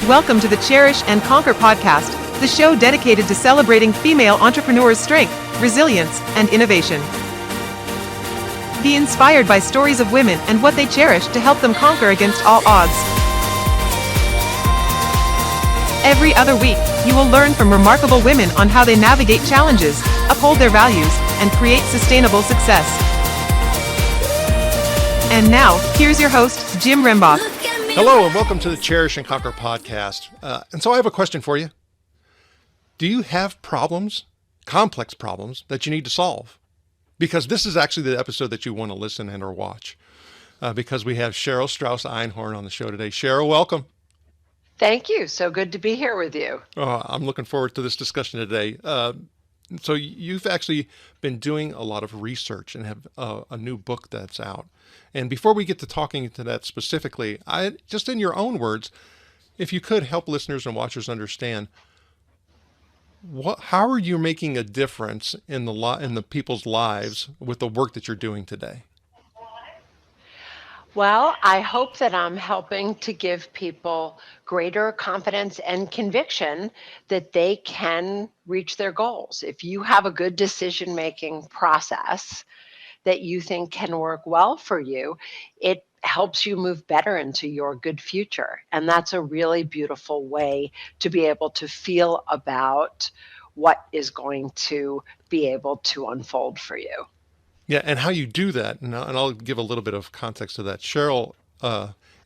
Welcome to the Cherish and Conquer podcast, the show dedicated to celebrating female entrepreneurs' strength, resilience, and innovation. Be inspired by stories of women and what they cherish to help them conquer against all odds. Every other week, you will learn from remarkable women on how they navigate challenges, uphold their values, and create sustainable success. And now, here's your host, Jim Rembach. Hello, and welcome to the Cherish and Conquer podcast. And so I have a question for you. Do you have problems, complex problems, that you need to solve? Because this is actually the episode that you want to listen and or watch. Because we have Cheryl Strauss Einhorn on the show today. Cheryl, welcome. Thank you. So good to be here with you. I'm looking forward to this discussion today. So you've actually been doing a lot of research and have a new book that's out. And before we get to talking to that specifically, just in your own words, if you could help listeners and watchers understand, how are you making a difference in the people's lives with the work that you're doing today? Well, I hope that I'm helping to give people greater confidence and conviction that they can reach their goals. If you have a good decision-making process that you think can work well for you, it helps you move better into your good future. And that's a really beautiful way to be able to feel about what is going to be able to unfold for you. Yeah, and how you do that, and I'll give a little bit of context to that. Cheryl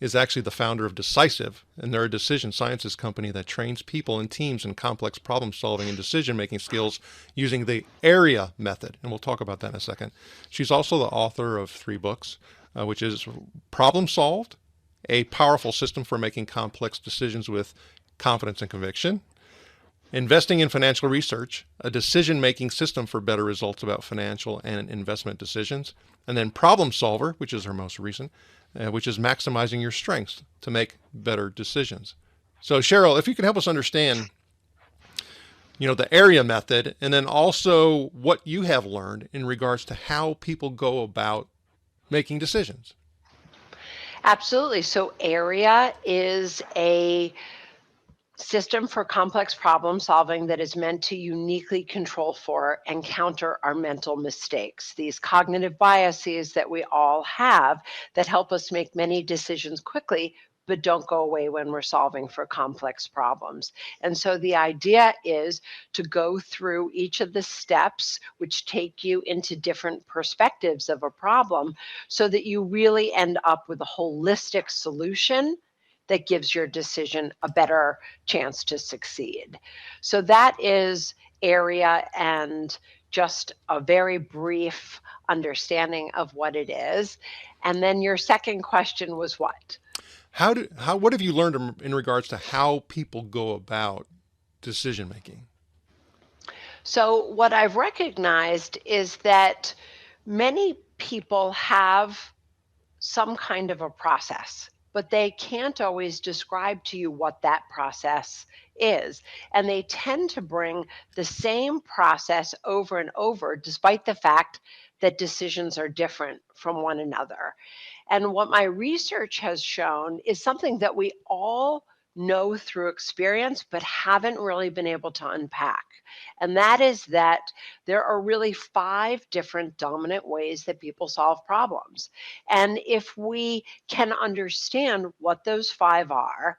is actually the founder of Decisive, and they're a decision sciences company that trains people and teams in complex problem solving and decision-making skills using the AREA method, and we'll talk about that in a second. She's also the author of 3 books, which is Problem Solved, A Powerful System for Making Complex Decisions with Confidence and Conviction, Investing in Financial Research, a decision-making system for better results about financial and investment decisions, and then Problem Solver, which is her most recent, which is maximizing your strengths to make better decisions. So Cheryl, if you could help us understand, the AREA method, and then also what you have learned in regards to how people go about making decisions. Absolutely. So AREA is a system for complex problem solving that is meant to uniquely control for and counter our mental mistakes, these cognitive biases that we all have that help us make many decisions quickly, but don't go away when we're solving for complex problems. And so the idea is to go through each of the steps which take you into different perspectives of a problem so that you really end up with a holistic solution that gives your decision a better chance to succeed. So that is AREA, and just a very brief understanding of what it is. And then your second question was what? What have you learned in regards to how people go about decision making? So what I've recognized is that many people have some kind of a process, but they can't always describe to you what that process is. And they tend to bring the same process over and over, despite the fact that decisions are different from one another. And what my research has shown is something that we all know through experience, but haven't really been able to unpack. And that is that there are really 5 different dominant ways that people solve problems. And if we can understand what those 5 are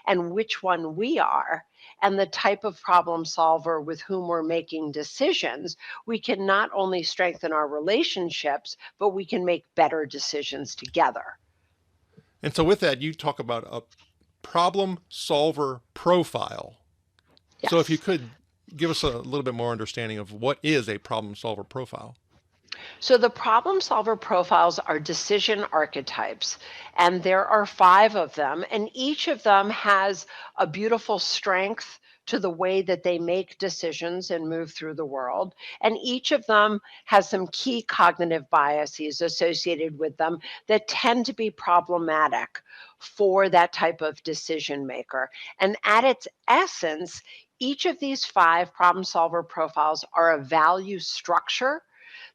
and which one we are, and the type of problem solver with whom we're making decisions, we can not only strengthen our relationships, but we can make better decisions together. And so with that, you talk about a problem solver profile. Yes. So if you could give us a little bit more understanding of what is a problem solver profile. So the problem solver profiles are decision archetypes, and there are 5 of them, and each of them has a beautiful strength to the way that they make decisions and move through the world. And each of them has some key cognitive biases associated with them that tend to be problematic for that type of decision maker. And at its essence, each of these 5 problem solver profiles are a value structure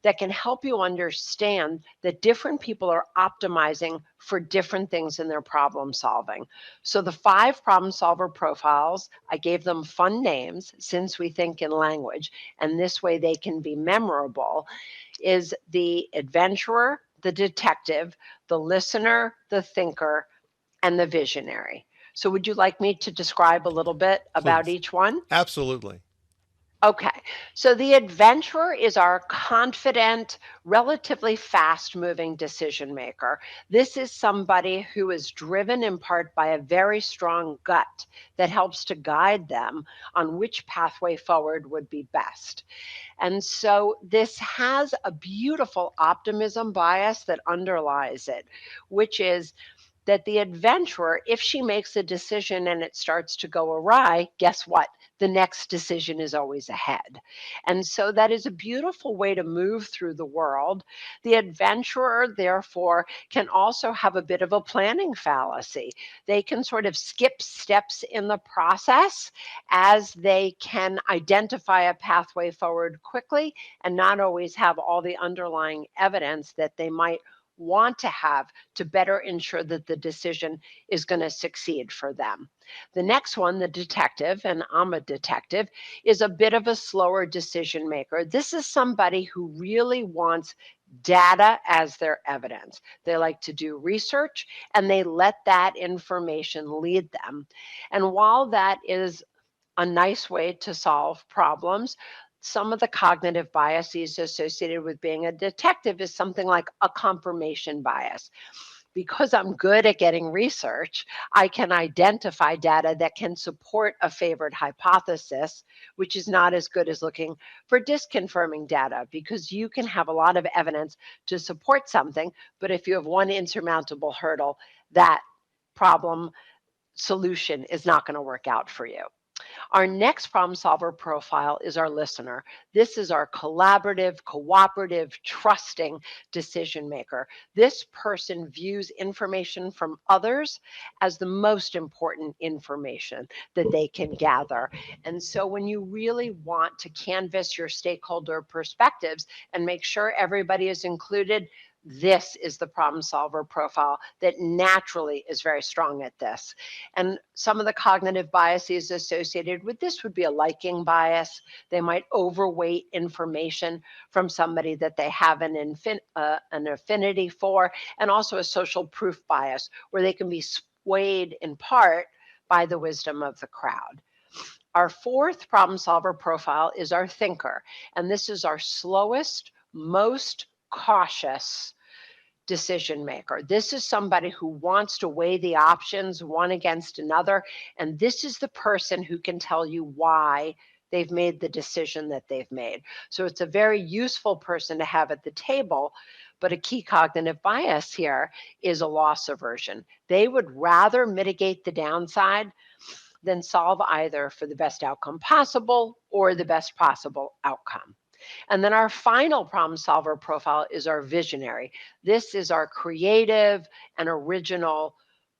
that can help you understand that different people are optimizing for different things in their problem solving. So the 5 problem solver profiles, I gave them fun names since we think in language, and this way they can be memorable, is the adventurer, the detective, the listener, the thinker, and the visionary. So would you like me to describe a little bit about Please. each one? Absolutely. Okay, so the adventurer is our confident, relatively fast moving decision maker. This is somebody who is driven in part by a very strong gut that helps to guide them on which pathway forward would be best. And so this has a beautiful optimism bias that underlies it, which is that the adventurer, if she makes a decision and it starts to go awry, guess what? The next decision is always ahead. And so that is a beautiful way to move through the world. The adventurer, therefore, can also have a bit of a planning fallacy. They can sort of skip steps in the process as they can identify a pathway forward quickly and not always have all the underlying evidence that they might want to have to better ensure that the decision is going to succeed for them. The next one, the detective, and I'm a detective, is a bit of a slower decision maker. This is somebody who really wants data as their evidence. They like to do research and they let that information lead them. And while that is a nice way to solve problems, some of the cognitive biases associated with being a detective is something like a confirmation bias. Because I'm good at getting research, I can identify data that can support a favored hypothesis, which is not as good as looking for disconfirming data, because you can have a lot of evidence to support something, but if you have one insurmountable hurdle, that problem solution is not going to work out for you. Our next problem solver profile is our listener. This is our collaborative, cooperative, trusting decision maker. This person views information from others as the most important information that they can gather. And so when you really want to canvass your stakeholder perspectives and make sure everybody is included, this is the problem solver profile that naturally is very strong at this. And some of the cognitive biases associated with this would be a liking bias. They might overweight information from somebody that they have an affinity for, and also a social proof bias, where they can be swayed in part by the wisdom of the crowd. Our 4th problem solver profile is our thinker, and this is our slowest, most cautious decision maker. This is somebody who wants to weigh the options one against another, and this is the person who can tell you why they've made the decision that they've made. So it's a very useful person to have at the table, but a key cognitive bias here is a loss aversion. They would rather mitigate the downside than solve either for the best outcome possible or the best possible outcome. And then our final problem solver profile is our visionary. This is our creative and original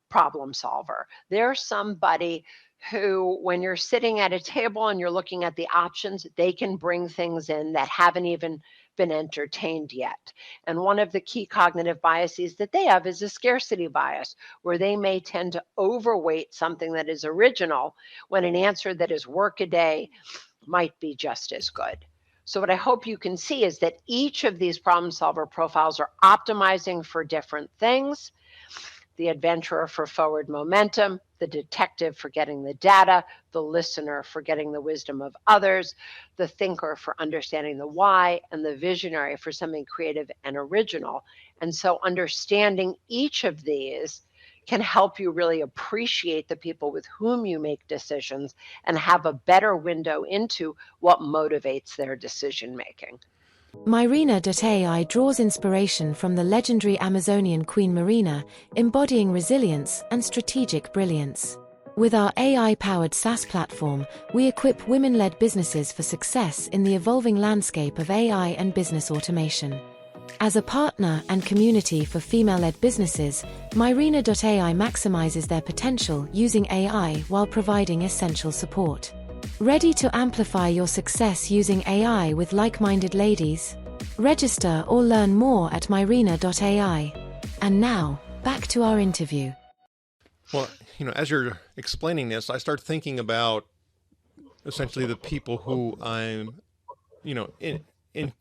problem solver. They're somebody who, when you're sitting at a table and you're looking at the options, they can bring things in that haven't even been entertained yet. And one of the key cognitive biases that they have is a scarcity bias, where they may tend to overweight something that is original when an answer that is workaday might be just as good. So what I hope you can see is that each of these problem solver profiles are optimizing for different things. The adventurer for forward momentum, the detective for getting the data, the listener for getting the wisdom of others, the thinker for understanding the why, and the visionary for something creative and original. And so understanding each of these can help you really appreciate the people with whom you make decisions and have a better window into what motivates their decision making. Myrina.ai draws inspiration from the legendary Amazonian Queen Marina, embodying resilience and strategic brilliance. With our AI-powered SaaS platform, we equip women-led businesses for success in the evolving landscape of AI and business automation. As a partner and community for female-led businesses, Myrina.ai maximizes their potential using AI while providing essential support. Ready to amplify your success using AI with like-minded ladies? Register or learn more at myrina.ai. And now, back to our interview. Well, as you're explaining this, I start thinking about essentially the people who I'm, in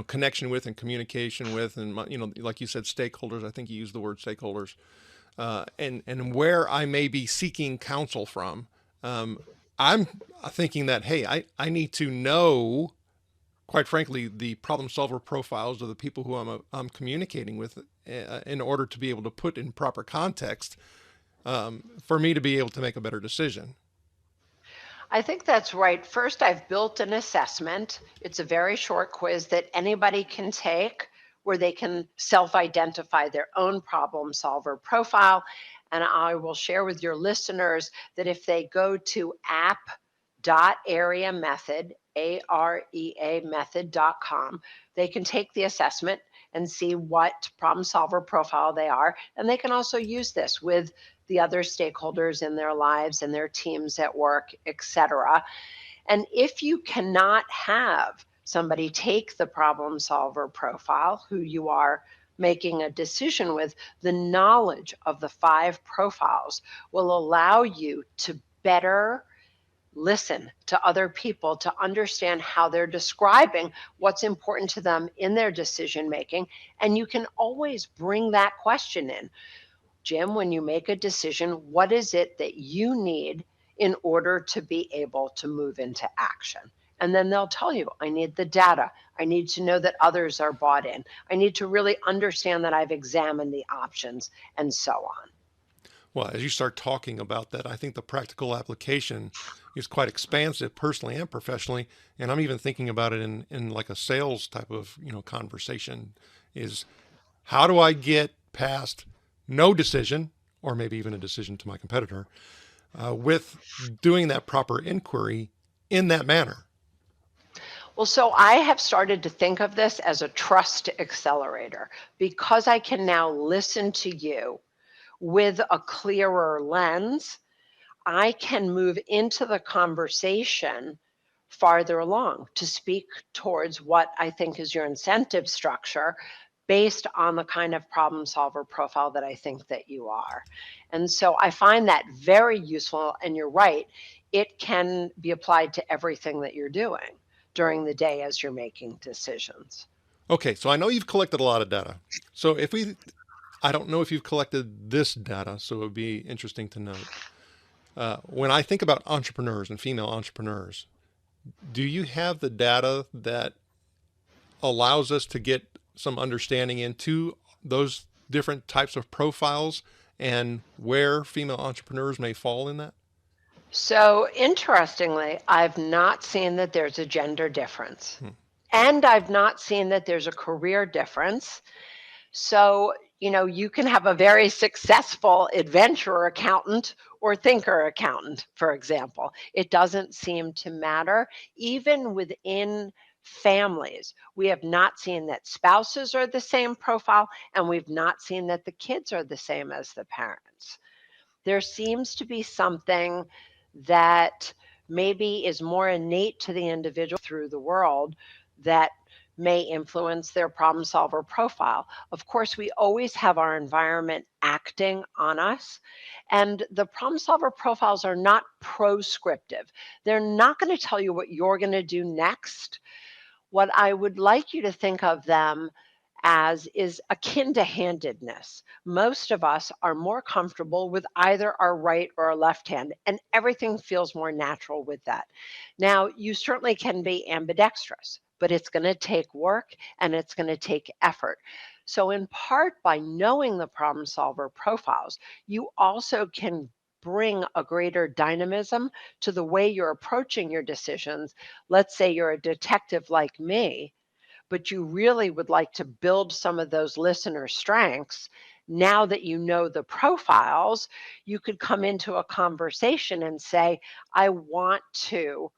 connection with and communication with, and like you said, stakeholders. I think you used the word stakeholders, and where I may be seeking counsel from. I'm thinking that, hey, I need to know, quite frankly, the problem solver profiles of the people who I'm communicating with, in order to be able to put in proper context, for me to be able to make a better decision. I think that's right. First, I've built an assessment. It's a very short quiz that anybody can take where they can self-identify their own problem solver profile. And I will share with your listeners that if they go to app.areamethod, AREA method.com, they can take the assessment and see what problem solver profile they are. And they can also use this with the other stakeholders in their lives and their teams at work, etc. And if you cannot have somebody take the problem solver profile who you are making a decision with, the knowledge of the 5 profiles will allow you to better listen to other people, to understand how they're describing what's important to them in their decision making. And you can always bring that question in. Jim, when you make a decision, what is it that you need in order to be able to move into action? And then they'll tell you, I need the data. I need to know that others are bought in. I need to really understand that I've examined the options, and so on. Well, as you start talking about that, I think the practical application is quite expansive, personally and professionally. And I'm even thinking about it in like a sales type of, conversation, is how do I get past no decision, or maybe even a decision to my competitor, with doing that proper inquiry in that manner? Well, so I have started to think of this as a trust accelerator because I can now listen to you with a clearer lens. I can move into the conversation farther along to speak towards what I think is your incentive structure based on the kind of problem solver profile that I think that you are. And so I find that very useful, and you're right, it can be applied to everything that you're doing during the day as you're making decisions. Okay, so I know you've collected a lot of data. So I don't know if you've collected this data, so it would be interesting to note. When I think about entrepreneurs and female entrepreneurs, do you have the data that allows us to get some understanding into those different types of profiles and where female entrepreneurs may fall in that? So interestingly, I've not seen that there's a gender difference. And I've not seen that there's a career difference. So, you can have a very successful adventurer accountant or thinker accountant, for example. It doesn't seem to matter. Even within families, we have not seen that spouses are the same profile, and we've not seen that the kids are the same as the parents. There seems to be something that maybe is more innate to the individual through the world that may influence their problem solver profile. Of course, we always have our environment acting on us, and the problem solver profiles are not proscriptive. They're not going to tell you what you're going to do next. What I would like you to think of them as is akin to handedness. Most of us are more comfortable with either our right or our left hand, and everything feels more natural with that. Now, you certainly can be ambidextrous, but it's going to take work and it's going to take effort. So, in part, by knowing the problem solver profiles, you also can bring a greater dynamism to the way you're approaching your decisions. Let's say you're a detective like me, but you really would like to build some of those listener strengths. Now that you know the profiles, you could come into a conversation and say, I want to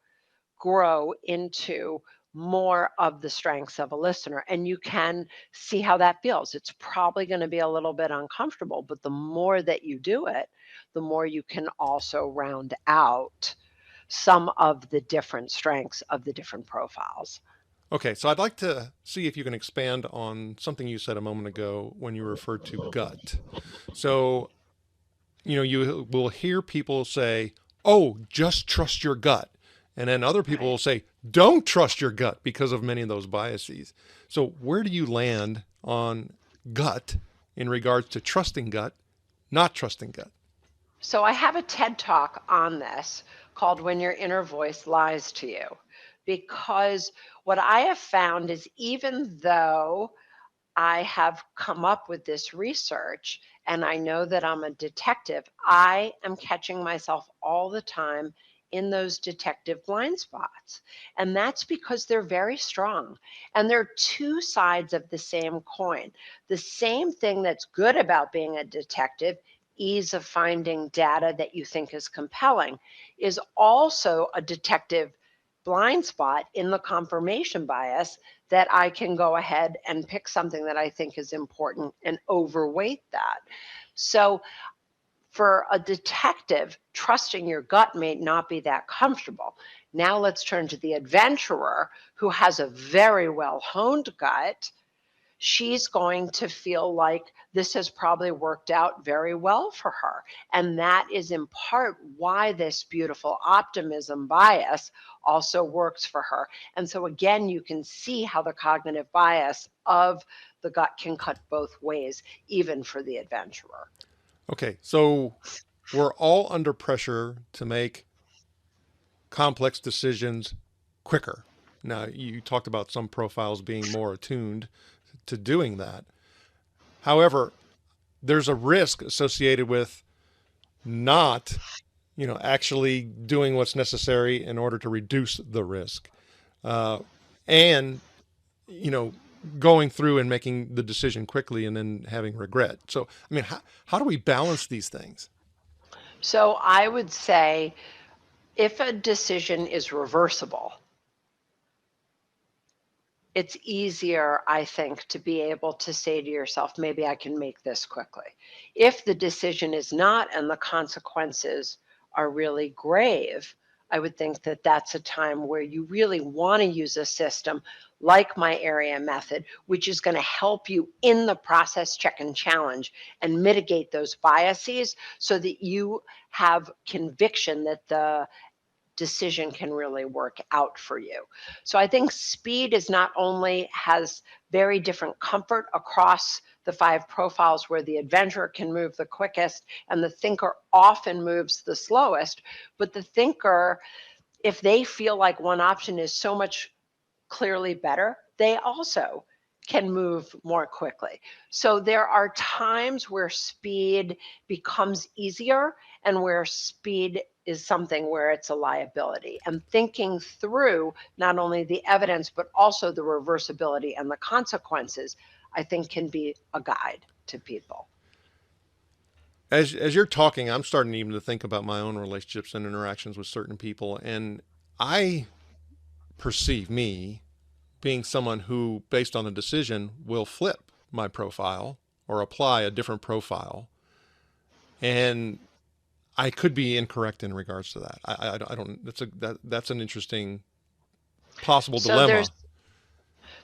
grow into more of the strengths of a listener. And you can see how that feels. It's probably going to be a little bit uncomfortable, but the more that you do it, the more you can also round out some of the different strengths of the different profiles. Okay, so I'd like to see if you can expand on something you said a moment ago when you referred to gut. So, you will hear people say, "Oh, just trust your gut." And then other people Right. will say, "Don't trust your gut," because of many of those biases. So, where do you land on gut in regards to trusting gut, not trusting gut? So I have a TED talk on this called When Your Inner Voice Lies to You. Because what I have found is even though I have come up with this research and I know that I'm a detective, I am catching myself all the time in those detective blind spots. And that's because they're very strong. And they're two sides of the same coin. The same thing that's good about being a detective, ease of finding data that you think is compelling, is also a detective blind spot in the confirmation bias that I can go ahead and pick something that I think is important and overweight that. So, for a detective, trusting your gut may not be that comfortable. Now, let's turn to the adventurer who has a very well honed gut. She's going to feel like this has probably worked out very well for her. And that is in part why this beautiful optimism bias also works for her. And so, again, you can see how the cognitive bias of the gut can cut both ways, even for the adventurer. Okay, so we're all under pressure to make complex decisions quicker. Now, you talked about some profiles being more attuned to doing that. However, there's a risk associated with not, actually doing what's necessary in order to reduce the risk. Uh, and, you know, going through and making the decision quickly and then having regret. So, I mean, how do we balance these things? So, I would say if a decision is reversible, it's easier, I think, to be able to say to yourself, maybe I can make this quickly. If the decision is not and the consequences are really grave, I would think that that's a time where you really want to use a system like my area method, which is going to help you in the process check and challenge and mitigate those biases so that you have conviction that the decision can really work out for you. So I think speed is not only has very different comfort across the five profiles where the adventurer can move the quickest and the thinker often moves the slowest, but the thinker, if they feel like one option is so much clearly better, they also can move more quickly. So there are times where speed becomes easier and where speed is something where it's a liability. And thinking through not only the evidence, but also the reversibility and the consequences, I think can be a guide to people. As you're talking, I'm starting even to think about my own relationships and interactions with certain people, and I perceive me being someone who, based on a decision, will flip my profile or apply a different profile. And I could be incorrect in regards to that. I don't. That's an interesting possible So there's dilemma.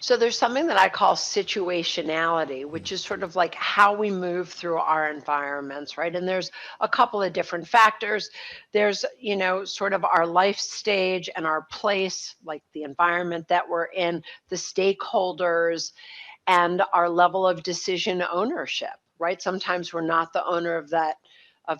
So there's something that I call situationality, which is sort of like how we move through our environments, right? And there's a couple of different factors. There's, sort of our life stage and our place, like the environment that we're in, the stakeholders, and our level of decision ownership, right? Sometimes we're not the owner of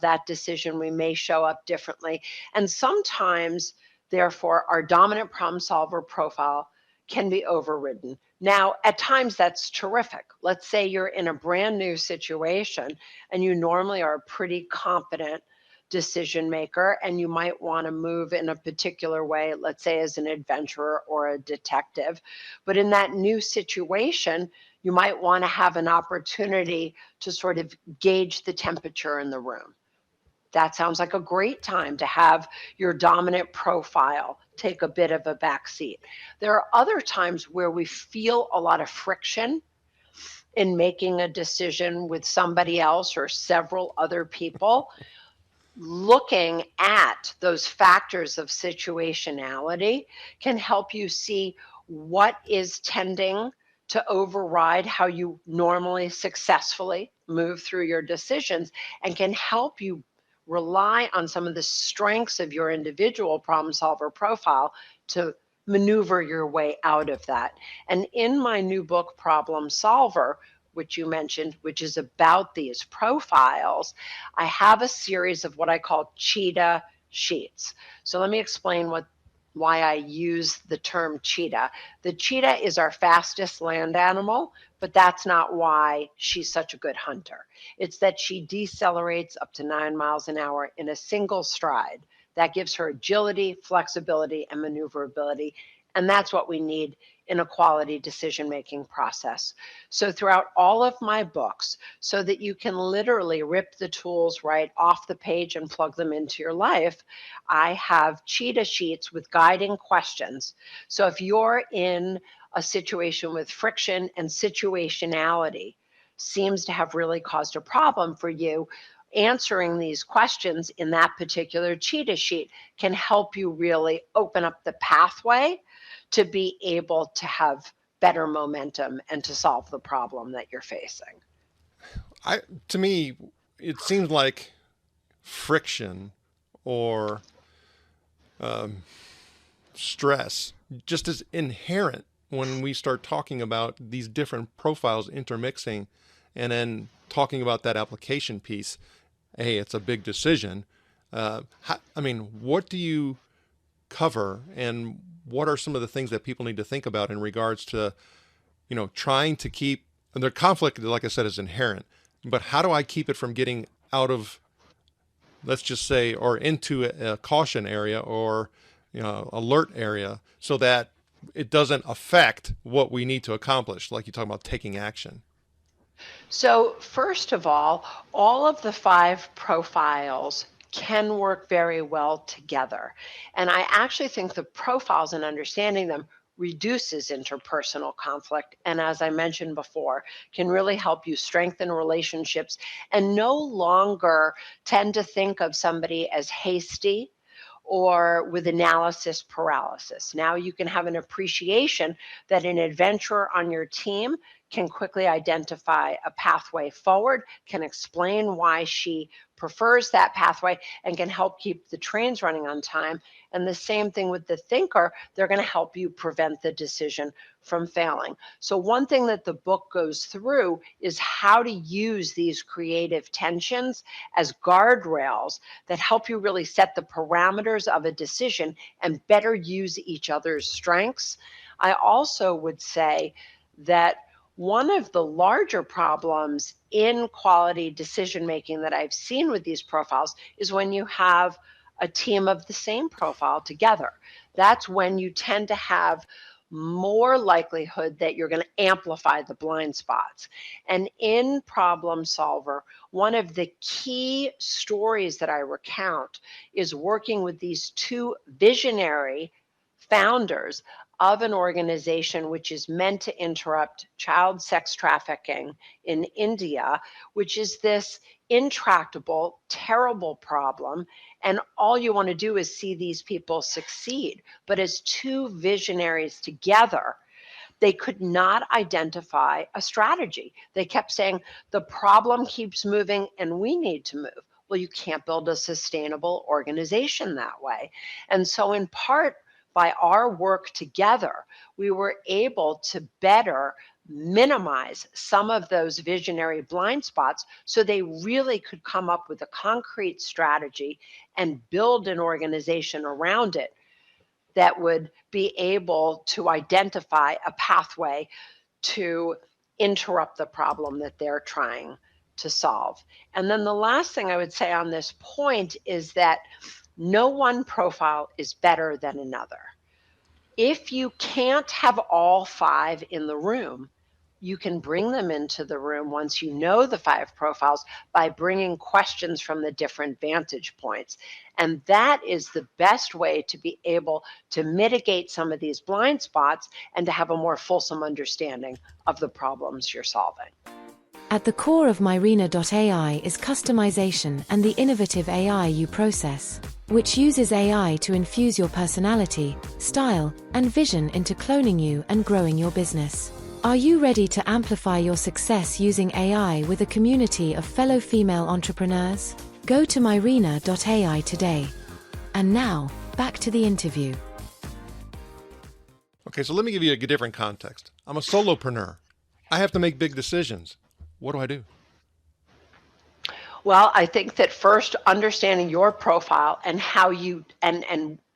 that decision. We may show up differently. And sometimes, therefore, our dominant problem solver profile can be overridden. Now, at times that's terrific. Let's say you're in a brand new situation and you normally are a pretty competent decision maker and you might want to move in a particular way, let's say as an adventurer or a detective. But in that new situation, you might want to have an opportunity to sort of gauge the temperature in the room. That sounds like a great time to have your dominant profile take a bit of a back seat. There are other times where we feel a lot of friction in making a decision with somebody else or several other people. Looking at those factors of situationality can help you see what is tending to override how you normally successfully move through your decisions, and can help you rely on some of the strengths of your individual problem solver profile to maneuver your way out of that. And in my new book, Problem Solver, which you mentioned, which is about these profiles, I have a series of what I call cheetah sheets. So let me explain why I use the term cheetah. The cheetah is our fastest land animal, but that's not why she's such a good hunter. It's that she decelerates up to 9 miles an hour in a single stride. That gives her agility, flexibility, and maneuverability. And that's what we need in a quality decision-making process. So throughout all of my books, so that you can literally rip the tools right off the page and plug them into your life, I have cheetah sheets with guiding questions. So if you're in a situation with friction and situationality seems to have really caused a problem for you, answering these questions in that particular cheetah sheet can help you really open up the pathway to be able to have better momentum and to solve the problem that you're facing. To me, it seems like friction or stress just is inherent when we start talking about these different profiles intermixing and then talking about that application piece. Hey, it's a big decision. What do you cover, and what are some of the things that people need to think about in regards to, trying to keep, and their conflict, like I said, is inherent, but how do I keep it from getting out of, let's just say, or into a caution area or, alert area, so that it doesn't affect what we need to accomplish, like you talk about taking action? So first of all of the 5 profiles can work very well together. And I actually think the profiles and understanding them reduces interpersonal conflict. And as I mentioned before, can really help you strengthen relationships and no longer tend to think of somebody as hasty or with analysis paralysis. Now you can have an appreciation that an adventurer on your team can quickly identify a pathway forward, can explain why she prefers that pathway, and can help keep the trains running on time. And the same thing with the thinker, they're going to help you prevent the decision from failing. So one thing that the book goes through is how to use these creative tensions as guardrails that help you really set the parameters of a decision and better use each other's strengths. I also would say that one of the larger problems in quality decision making that I've seen with these profiles is when you have a team of the same profile together. That's when you tend to have more likelihood that you're going to amplify the blind spots. And in Problem Solver, one of the key stories that I recount is working with these 2 visionary founders of an organization which is meant to interrupt child sex trafficking in India, which is this intractable, terrible problem. And all you want to do is see these people succeed. But as 2 visionaries together, they could not identify a strategy. They kept saying, the problem keeps moving and we need to move. Well, you can't build a sustainable organization that way. And so in part, by our work together, we were able to better minimize some of those visionary blind spots so they really could come up with a concrete strategy and build an organization around it that would be able to identify a pathway to interrupt the problem that they're trying to solve. And then the last thing I would say on this point is that no one profile is better than another. If you can't have all 5 in the room, you can bring them into the room once you know the 5 profiles by bringing questions from the different vantage points. And that is the best way to be able to mitigate some of these blind spots and to have a more fulsome understanding of the problems you're solving. At the core of Myrina.ai is customization and the innovative AI you process. which uses AI to infuse your personality, style, and vision into cloning you and growing your business. Are you ready to amplify your success using AI with a community of fellow female entrepreneurs? Go to myrina.ai today. And now, back to the interview. Okay, so let me give you a different context. I'm a solopreneur. I have to make big decisions. What do I do? Well, I think that first understanding your profile and how you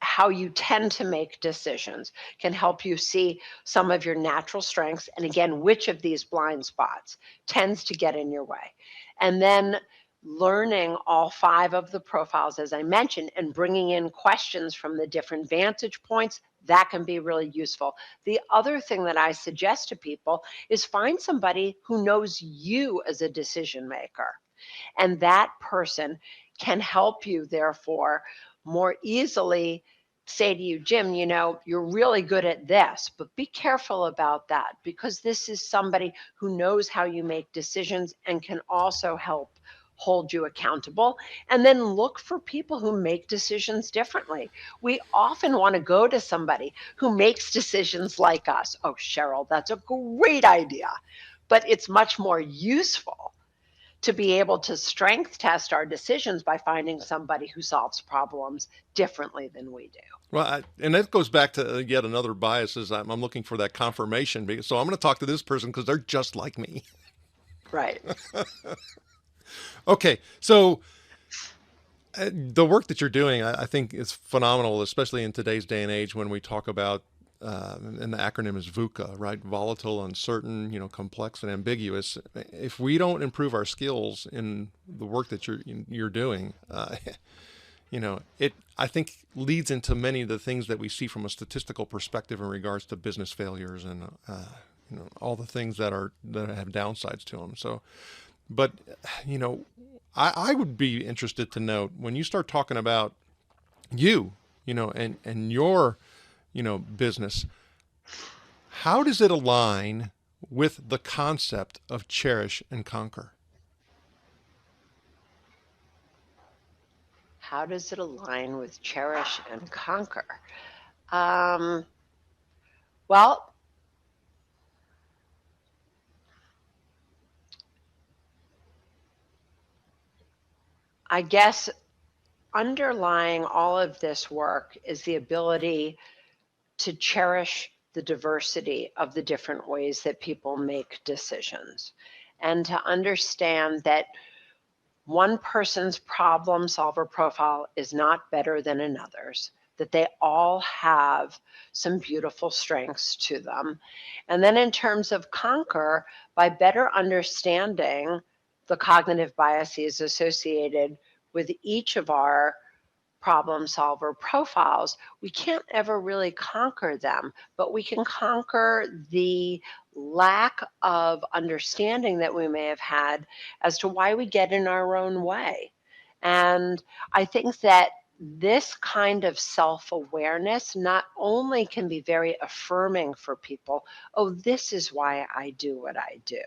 how you tend to make decisions can help you see some of your natural strengths, and again, which of these blind spots tends to get in your way. And then learning all 5 of the profiles, as I mentioned, and bringing in questions from the different vantage points, that can be really useful. The other thing that I suggest to people is find somebody who knows you as a decision maker. And that person can help you, therefore, more easily say to you, Jim, you're really good at this, but be careful about that, because this is somebody who knows how you make decisions and can also help hold you accountable. And then look for people who make decisions differently. We often want to go to somebody who makes decisions like us. Oh, Cheryl, that's a great idea. But it's much more useful to be able to strength test our decisions by finding somebody who solves problems differently than we do. Well, and that goes back to yet another bias is I'm looking for that confirmation. So I'm going to talk to this person because they're just like me. Right. Okay, so the work that you're doing, I think is phenomenal, especially in today's day and age when we talk about, and the acronym is VUCA, right? Volatile, uncertain, complex, and ambiguous. If we don't improve our skills in the work that you're doing, it I think leads into many of the things that we see from a statistical perspective in regards to business failures and all the things that have downsides to them. So, but I would be interested to know when you start talking about you, and your business, how does it align with the concept of cherish and conquer? How does it align with cherish and conquer? Well, I guess underlying all of this work is the ability to cherish the diversity of the different ways that people make decisions, and to understand that one person's problem solver profile is not better than another's, that they all have some beautiful strengths to them. And then in terms of conquer, by better understanding the cognitive biases associated with each of our problem solver profiles, we can't ever really conquer them, but we can conquer the lack of understanding that we may have had as to why we get in our own way. And I think that this kind of self-awareness not only can be very affirming for people, oh, this is why I do what I do,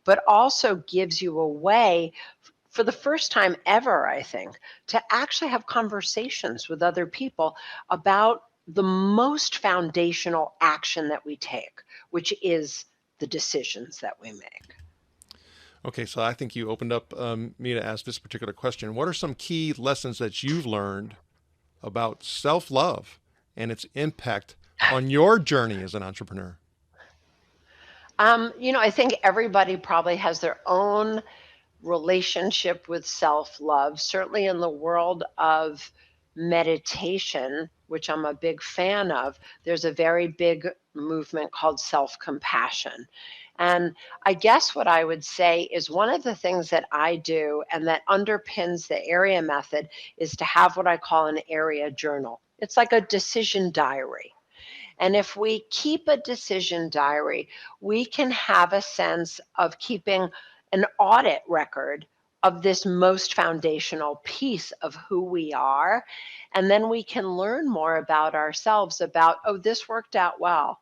but also gives you a way, for the first time ever, I think, to actually have conversations with other people about the most foundational action that we take, which is the decisions that we make. Okay, so I think you opened up me to ask this particular question. What are some key lessons that you've learned about self-love and its impact on your journey as an entrepreneur? I think everybody probably has their own relationship with self-love. Certainly in the world of meditation, which I'm a big fan of, there's a very big movement called self-compassion. And I guess what I would say is one of the things that I do and that underpins the area method is to have what I call an area journal. It's like a decision diary. And if we keep a decision diary, we can have a sense of keeping an audit record of this most foundational piece of who we are. And then we can learn more about ourselves about, oh, this worked out well.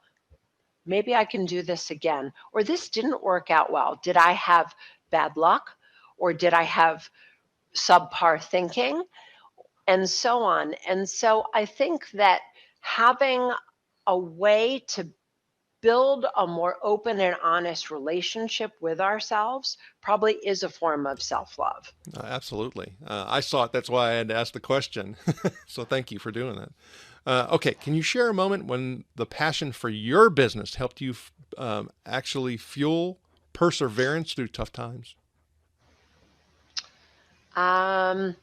Maybe I can do this again. Or this didn't work out well. Did I have bad luck? Or did I have subpar thinking? and so on. And so I think that having a way to build a more open and honest relationship with ourselves probably is a form of self-love. Absolutely. I saw it. That's why I had to ask the question. So thank you for doing that. Okay, can you share a moment when the passion for your business helped you actually fuel perseverance through tough times? Um,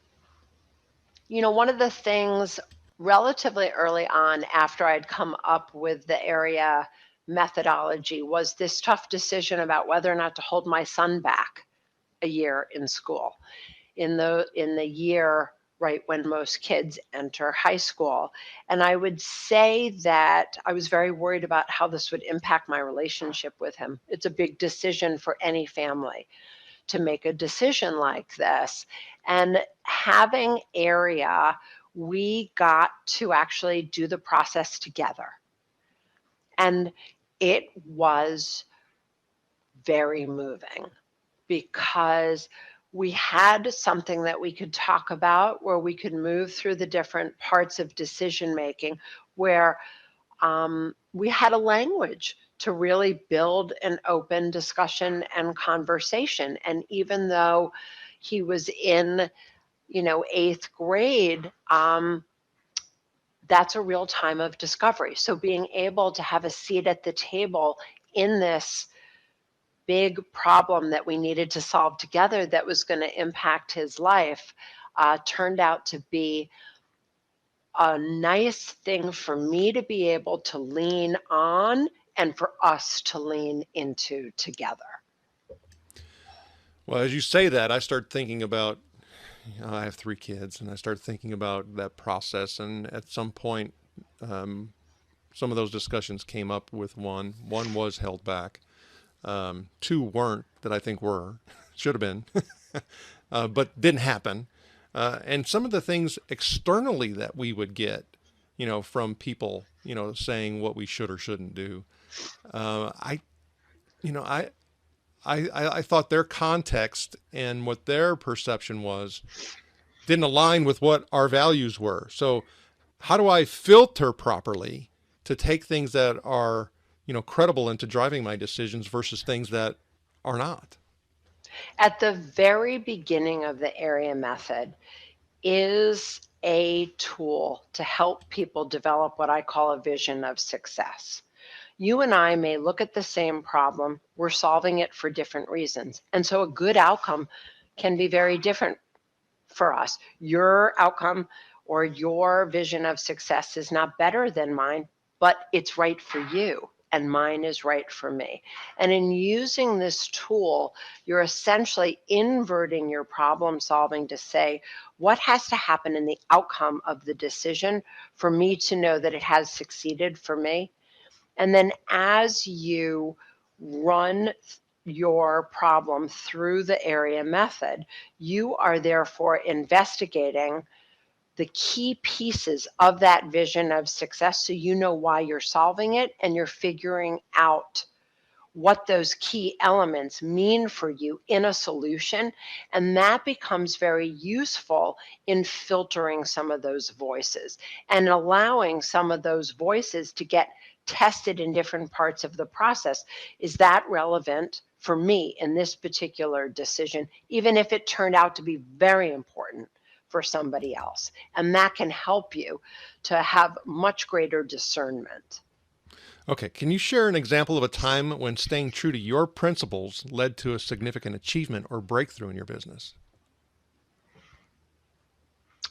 One of the things relatively early on after I'd come up with the area methodology was this tough decision about whether or not to hold my son back a year in school. In the year right when most kids enter high school. And I would say that I was very worried about how this would impact my relationship with him. It's a big decision for any family to make a decision like this. And having area, we got to actually do the process together. And it was very moving because we had something that we could talk about where we could move through the different parts of decision making, where we had a language to really build an open discussion and conversation. And even though he was in, eighth grade, that's a real time of discovery. So being able to have a seat at the table in this big problem that we needed to solve together that was going to impact his life turned out to be a nice thing for me to be able to lean on and for us to lean into together. Well, as you say that, I start thinking about, I have 3 kids, and I start thinking about that process. And at some point, some of those discussions came up with one. One was held back. 2 weren't that I think were, should have been, but didn't happen. And some of the things externally that we would get, from people, saying what we should or shouldn't do. I, you know, I thought their context and what their perception was didn't align with what our values were. So how do I filter properly to take things that are, credible into driving my decisions versus things that are not? At the very beginning of the area method is a tool to help people develop what I call a vision of success. You and I may look at the same problem, we're solving it for different reasons. And so a good outcome can be very different for us. Your outcome or your vision of success is not better than mine, but it's right for you. And mine is right for me. And in using this tool, you're essentially inverting your problem solving to say, what has to happen in the outcome of the decision for me to know that it has succeeded for me? And then as you run your problem through the area method, you are therefore investigating the key pieces of that vision of success so you know why you're solving it and you're figuring out what those key elements mean for you in a solution. And that becomes very useful in filtering some of those voices and allowing some of those voices to get tested in different parts of the process. Is that relevant for me in this particular decision, even if it turned out to be very important for somebody else? And that can help you to have much greater discernment. Okay, can you share an example of a time when staying true to your principles led to a significant achievement or breakthrough in your business?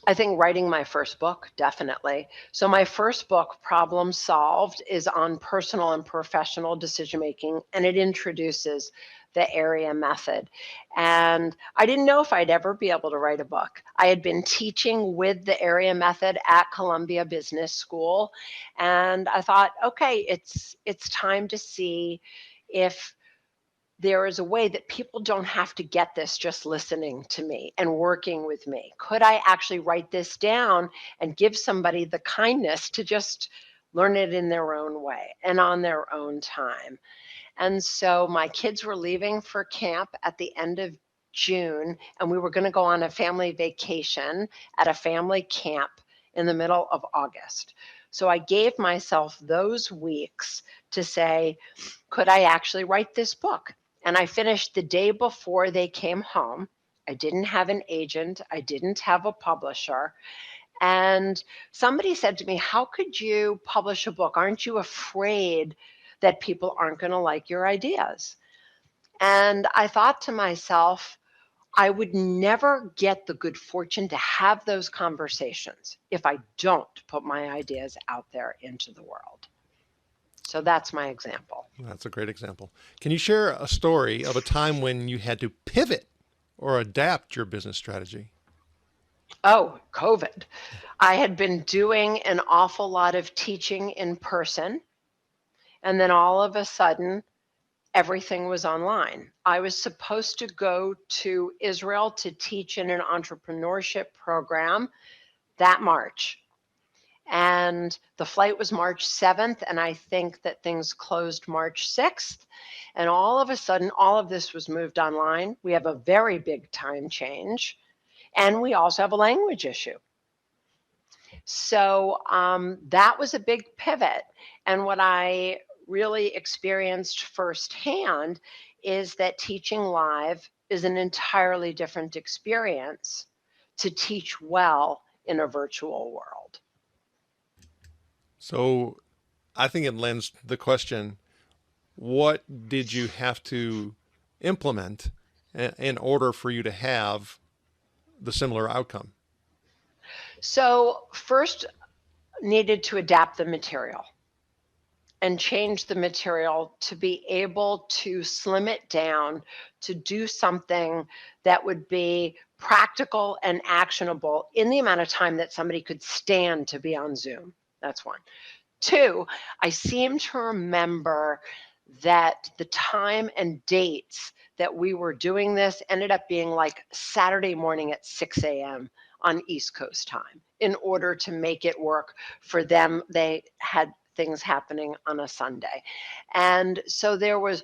I think writing my first book, definitely. So my first book, Problem Solved, is on personal and professional decision making, and it introduces the area method. And I didn't know if I'd ever be able to write a book. I had been teaching with the area method at Columbia Business School, and I thought, okay, it's time to see if there is a way that people don't have to get this just listening to me and working with me. Could I actually write this down and give somebody the kindness to just learn it in their own way and on their own time? And so my kids were leaving for camp at the end of June, and we were going to go on a family vacation at a family camp in the middle of August. So I gave myself those weeks to say, could I actually write this book? And I finished the day before they came home. I didn't have an agent. I didn't have a publisher. And somebody said to me, how could you publish a book? Aren't you afraid that people aren't going to like your ideas? And I thought to myself, I would never get the good fortune to have those conversations if I don't put my ideas out there into the world. So that's my example. That's a great example. Can you share a story of a time when you had to pivot or adapt your business strategy? Oh, COVID. I had been doing an awful lot of teaching in person, and then all of a sudden, everything was online. I was supposed to go to Israel to teach in an entrepreneurship program that March. And the flight was March 7th, and I think that things closed March 6th. And all of a sudden, all of this was moved online. We have a very big time change, and we also have a language issue. So that was a big pivot. And what I really experienced firsthand is that teaching live is an entirely different experience to teach well in a virtual world. So I think it lends the question, what did you have to implement in order for you to have the similar outcome? So first needed to adapt the material and change the material to be able to slim it down to do something that would be practical and actionable in the amount of time that somebody could stand to be on Zoom. That's one. Two, I seem to remember that the time and dates that we were doing this ended up being like Saturday morning at 6 a.m. on East Coast time in order to make it work for them. They had things happening on a Sunday. And so there was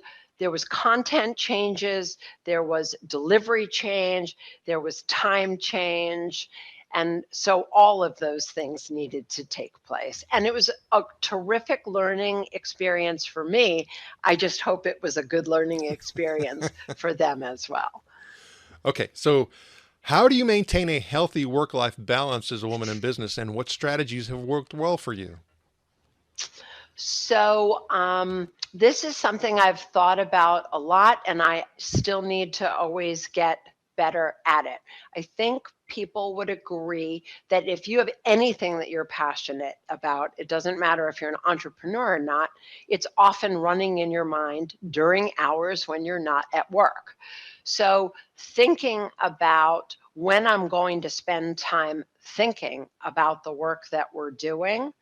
content changes, there was delivery change, there was time change. And so all of those things needed to take place. And it was a terrific learning experience for me. I just hope it was a good learning experience for them as well. Okay, so how do you maintain a healthy work-life balance as a woman in business, and what strategies have worked well for you? So this is something I've thought about a lot, and I still need to always get better at it. I think people would agree that if you have anything that you're passionate about, it doesn't matter if you're an entrepreneur or not, it's often running in your mind during hours when you're not at work. So thinking about when I'm going to spend time thinking about the work that we're doing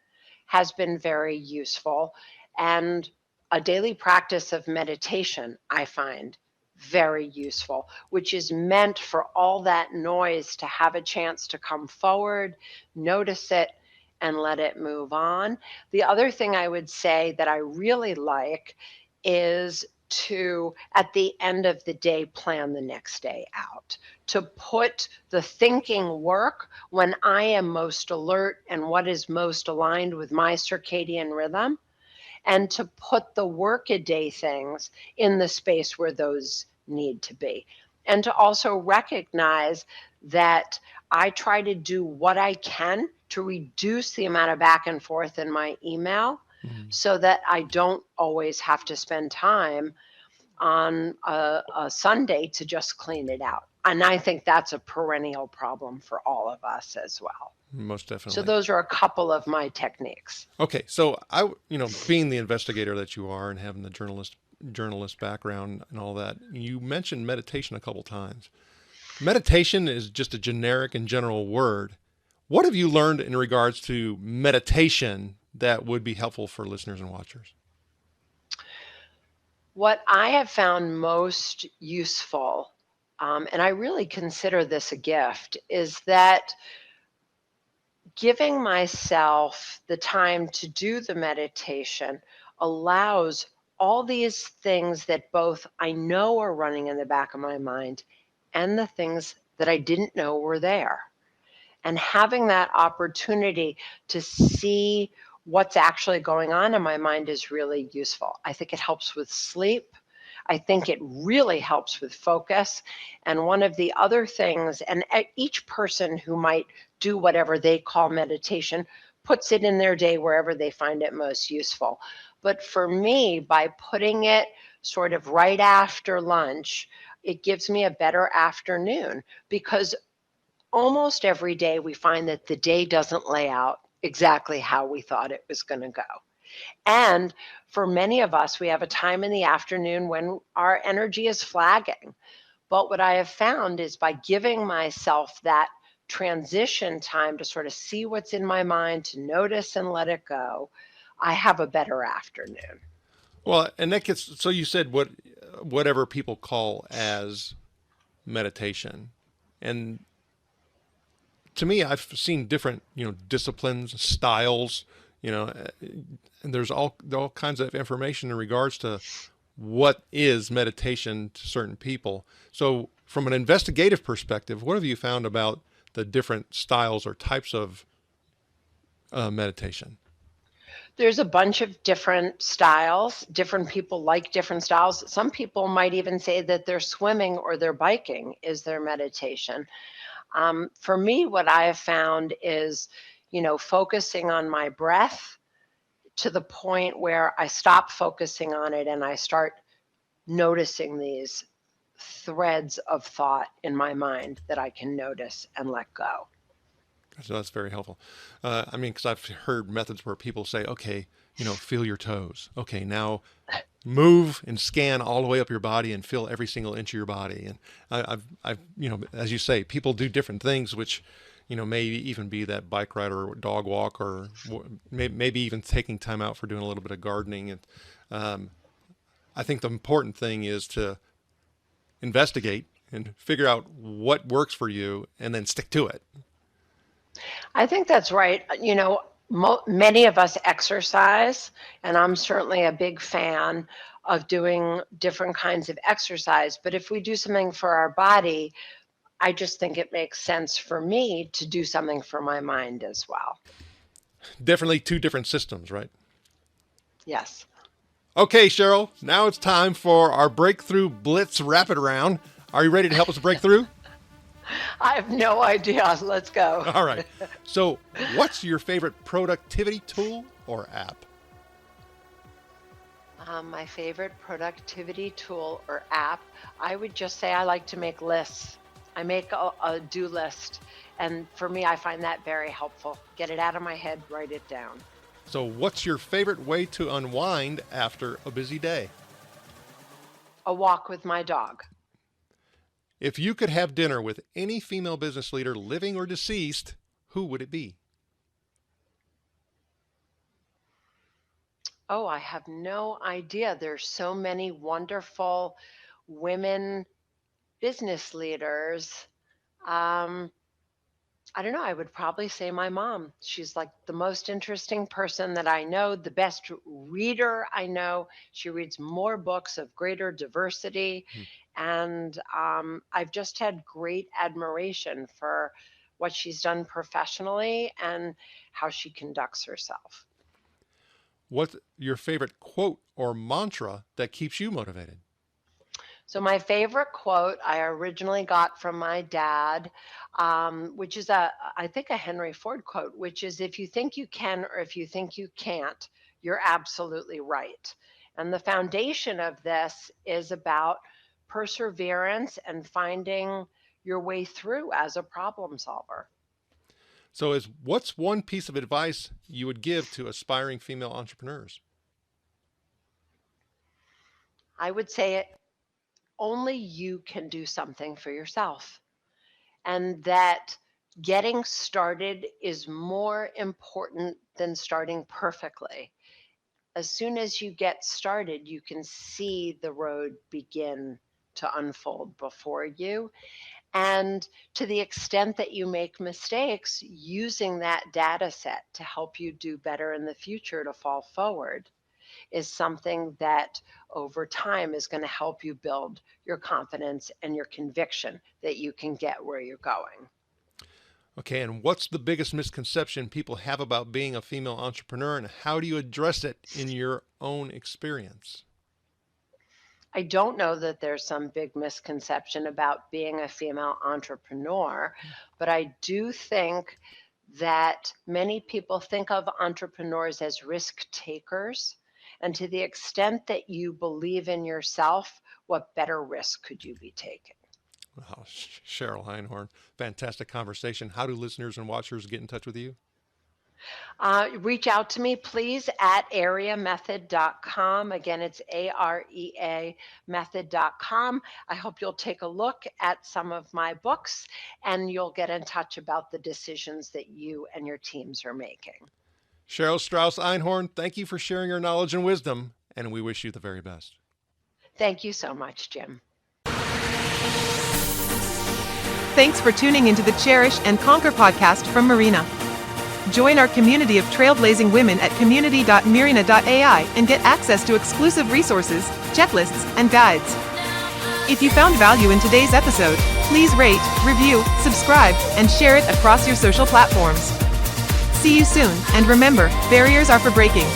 has been very useful. And a daily practice of meditation, I find very useful, which is meant for all that noise to have a chance to come forward, notice it, and let it move on. The other thing I would say that I really like is to, at the end of the day, plan the next day out, to put the thinking work when I am most alert and what is most aligned with my circadian rhythm, and to put the workaday things in the space where those need to be. And to also recognize that I try to do what I can to reduce the amount of back and forth in my email so that I don't always have to spend time on a Sunday to just clean it out. And I think that's a perennial problem for all of us as well. Most definitely. So those are a couple of my techniques. Okay, so being the investigator that you are and having the journalist background and all that, you mentioned meditation a couple times. Meditation is just a generic and general word. What have you learned in regards to meditation that would be helpful for listeners and watchers? What I have found most useful, and I really consider this a gift, is that giving myself the time to do the meditation allows all these things that both I know are running in the back of my mind and the things that I didn't know were there. And having that opportunity to see what's actually going on in my mind is really useful. I think it helps with sleep. I think it really helps with focus. And one of the other things, and each person who might do whatever they call meditation puts it in their day wherever they find it most useful. But for me, by putting it sort of right after lunch, it gives me a better afternoon, because almost every day we find that the day doesn't lay out exactly how we thought it was going to go. And for many of us, we have a time in the afternoon when our energy is flagging. But what I have found is by giving myself that transition time to sort of see what's in my mind, to notice and let it go, I have a better afternoon. Well, and that gets, so you said whatever people call as meditation. And to me, I've seen different, disciplines, styles, and there's all kinds of information in regards to what is meditation to certain people. So from an investigative perspective, what have you found about the different styles or types of meditation? There's a bunch of different styles. Different people like different styles. Some people might even say that their swimming or their biking is their meditation. For me, what I have found is, focusing on my breath to the point where I stop focusing on it and I start noticing these threads of thought in my mind that I can notice and let go. So that's very helpful. Because I've heard methods where people say, okay, feel your toes. Okay, now move and scan all the way up your body and feel every single inch of your body. And I've, as you say, people do different things, which, may even be that bike ride or dog walk, or maybe even taking time out for doing a little bit of gardening. And I think the important thing is to investigate and figure out what works for you and then stick to it. I think that's right. Many of us exercise, and I'm certainly a big fan of doing different kinds of exercise. But if we do something for our body, I just think it makes sense for me to do something for my mind as well. Definitely two different systems, right? Yes. Okay, Cheryl, now it's time for our Breakthrough Blitz Rapid Round. Are you ready to help us break through? I have no idea. Let's go. All right. So, what's your favorite productivity tool or app? My favorite productivity tool or app, I would just say I like to make lists. I make a do list. And for me, I find that very helpful. Get it out of my head, write it down. So, what's your favorite way to unwind after a busy day? A walk with my dog. If you could have dinner with any female business leader, living or deceased, who would it be? Oh, I have no idea. There's so many wonderful women business leaders. Um, I don't know. I would probably say my mom. She's like the most interesting person that I know, the best reader I know. She reads more books of greater diversity. And I've just had great admiration for what she's done professionally and how she conducts herself. What's your favorite quote or mantra that keeps you motivated? So my favorite quote I originally got from my dad, which is I think a Henry Ford quote, which is, if you think you can or if you think you can't, you're absolutely right. And the foundation of this is about perseverance and finding your way through as a problem solver. So, what's one piece of advice you would give to aspiring female entrepreneurs? I would say only you can do something for yourself, and that getting started is more important than starting perfectly. As soon as you get started, you can see the road begin to unfold before you. And to the extent that you make mistakes, using that data set to help you do better in the future to fall forward is something that over time is going to help you build your confidence and your conviction that you can get where you're going. Okay, and what's the biggest misconception people have about being a female entrepreneur, and how do you address it in your own experience? I don't know that there's some big misconception about being a female entrepreneur, but I do think that many people think of entrepreneurs as risk takers. And to the extent that you believe in yourself, what better risk could you be taking? Wow, Cheryl Einhorn, fantastic conversation. How do listeners and watchers get in touch with you? Reach out to me, please, at areamethod.com. Again, it's AREA method.com. I hope you'll take a look at some of my books and you'll get in touch about the decisions that you and your teams are making. Cheryl Strauss Einhorn, thank you for sharing your knowledge and wisdom, and we wish you the very best. Thank you so much, Jim. Thanks for tuning into the Cherish and Conquer podcast from Marina. Join our community of trailblazing women at community.marina.ai and get access to exclusive resources, checklists, and guides. If you found value in today's episode, please rate, review, subscribe, and share it across your social platforms. See you soon, and remember, barriers are for breaking.